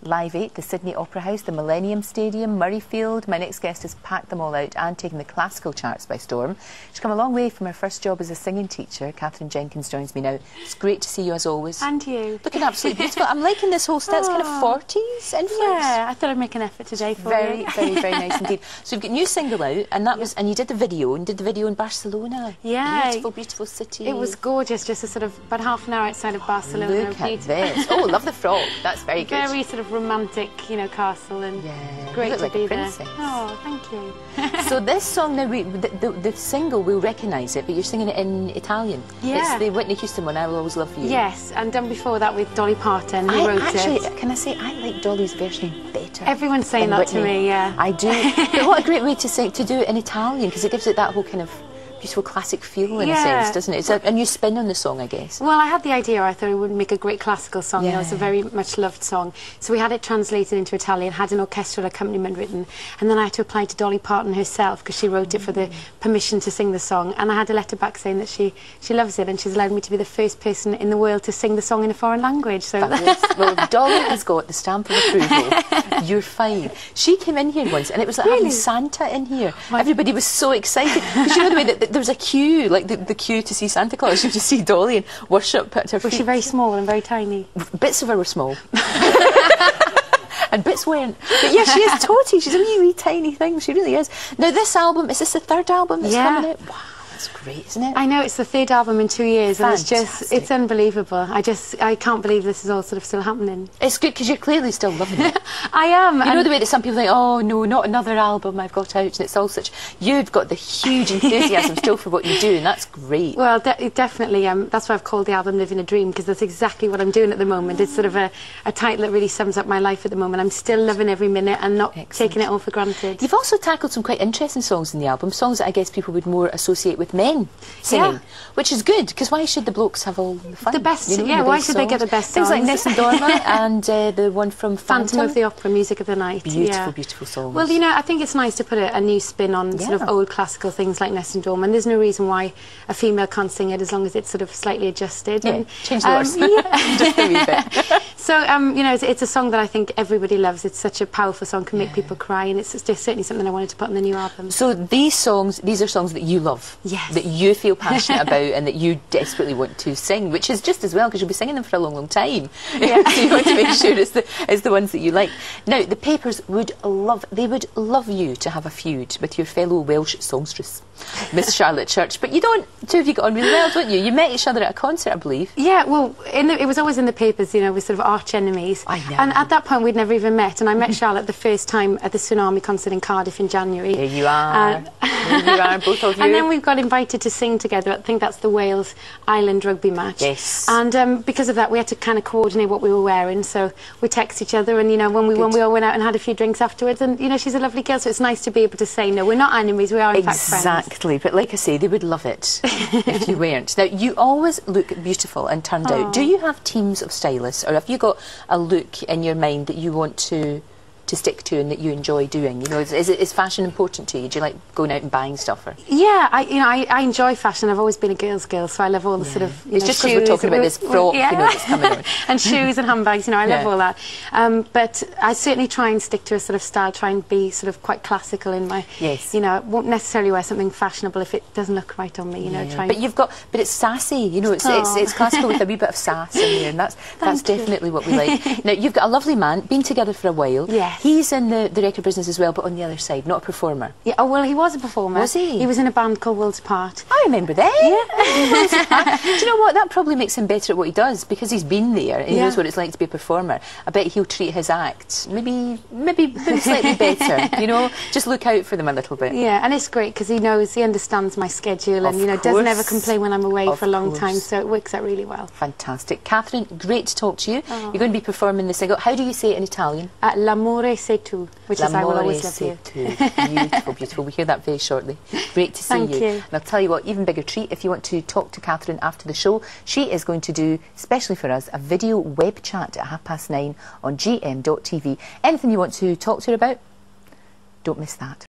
Live 8, the Sydney Opera House, the Millennium Stadium, Murrayfield. My next guest has packed them all out and taken the classical charts by storm. She's come a long way from her first job as a singing teacher. Katherine Jenkins joins me now. It's great to see you as always. And you. Looking absolutely beautiful. I'm liking this whole style. It's kind of 40s influence. Yeah, I thought I'd make an effort today for you. Very nice indeed. So you've got a new single out, and that was, and you did the video, in Barcelona. Yeah. Beautiful city. It was gorgeous, just a sort of about half an hour outside of Barcelona. Look at this. Oh, love the frog. That's very good. Very sort of romantic, you know, castle, and yeah, great to be there. Princess. Oh, thank you. So this song now, the single, we'll recognise it, but you're singing it in Italian. Yeah. It's the Whitney Houston one, I Will Always Love You. Yes, and done before that with Dolly Parton, who wrote it. Can I say, I like Dolly's version better. Everyone's saying that Whitney. to me, yeah. I do. But what a great way to do it in Italian, because it gives it that whole kind of beautiful classic feel in a sense, doesn't it? It's a new spin on the song, I guess. Well, I had the idea, I thought it would make a great classical song. Yeah. You know, it's a very much loved song. So we had it translated into Italian, had an orchestral accompaniment written, and then I had to apply to Dolly Parton herself, because she wrote it for the permission to sing the song. And I had a letter back saying that she loves it, and she's allowed me to be the first person in the world to sing the song in a foreign language. So well, Dolly has got the stamp of approval. You're fine. She came in here once, and it was like having Santa in here. Everybody was so excited. Because you know the way that there was a queue, like the queue to see Santa Claus, you just see Dolly and worship at her feet. Was she very small and very tiny? Bits of her were small. And bits weren't. But yeah, she is totty. She's a wee tiny thing. She really is. Now this album, is this the third album that's coming out? Wow. That's great, isn't it? I know, it's the third album in 2 years. Fantastic. And it's unbelievable. I can't believe this is all sort of still happening. It's good because you're clearly still loving it. I am. You know the way that some people think, oh no, not another album I've got out, and it's all such... You've got the huge enthusiasm still for what you do, and that's great. Well, definitely. That's why I've called the album Living a Dream, because that's exactly what I'm doing at the moment. It's sort of a title that really sums up my life at the moment. I'm still loving every minute and not taking it all for granted. You've also tackled some quite interesting songs in the album, songs that I guess people would more associate with men singing, which is good, because why should the blokes have all the fun? The best, you know, yeah, the why best should they get the best songs? songs? Things like Ness and Dorma and the one from Phantom of the Opera, Music of the Night. Beautiful songs. Well, you know, I think it's nice to put a new spin on sort of old classical things like Ness and Dorma, and there's no reason why a female can't sing it as long as it's sort of slightly adjusted. Yeah, and, change the words. Just a wee bit. So, you know, it's a song that I think everybody loves. It's such a powerful song, can make people cry, and it's just certainly something I wanted to put on the new album. So these are songs that you love, that you feel passionate about, and that you desperately want to sing, which is just as well, because you'll be singing them for a long time. Yeah. So you want to make sure it's the ones that you like. Now, the papers would love you to have a feud with your fellow Welsh songstress, Miss Charlotte Church, but you don't. Two of you got on really well, don't you? You met each other at a concert, I believe. Yeah, well, it was always in the papers, you know, we're sort of arch enemies. I know. And at that point, we'd never even met, and I met Charlotte the first time at the Tsunami concert in Cardiff in January. There you are. There you are, both of you. And then we got invited to sing together. I think that's the Wales Island rugby match. Yes. And because of that, we had to kind of coordinate what we were wearing. So we text each other, and you know, when we all went out and had a few drinks afterwards. And you know, she's a lovely girl, so it's nice to be able to say, no, we're not enemies. We are in fact friends. Exactly. But like I say, they would love it if you weren't. Now, you always look beautiful and turned out. Do you have teams of stylists, or have you got a look in your mind that you want to stick to and that you enjoy doing? You know, is fashion important to you? Do you like going out and buying stuff? Or? Yeah, I enjoy fashion. I've always been a girl's girl, so I love all the sort of it's just because we're talking about this frock, you know, that's coming on. And shoes and handbags, you know, I love all that. But I certainly try and stick to a sort of style, try and be sort of quite classical in my, you know, I won't necessarily wear something fashionable if it doesn't look right on me, you know. But it's sassy, you know, it's classical with a wee bit of sass in there, and that's definitely what we like. Now, you've got a lovely man, been together for a while. Yes. He's in the record business as well, but on the other side, not a performer. Yeah, oh, well, he was a performer. Was he? He was in a band called Worlds Apart. I remember that. Yeah. Do you know what? That probably makes him better at what he does, because he's been there and he knows what it's like to be a performer. I bet he'll treat his act maybe slightly better, you know? Just look out for them a little bit. Yeah, and it's great because he understands my schedule, and, you know, doesn't ever complain when I'm away for a long time, so it works out really well. Fantastic. Katherine, great to talk to you. You're going to be performing the single. How do you say it in Italian? L'amore sei tu, which is I Will Always Love You. Beautiful, beautiful. We hear that very shortly. Great to see you. Thank you. And I'll tell you what, even bigger treat, if you want to talk to Katherine after the show, she is going to do, especially for us, a video web chat at 9:30 on GM.TV. Anything you want to talk to her about, don't miss that.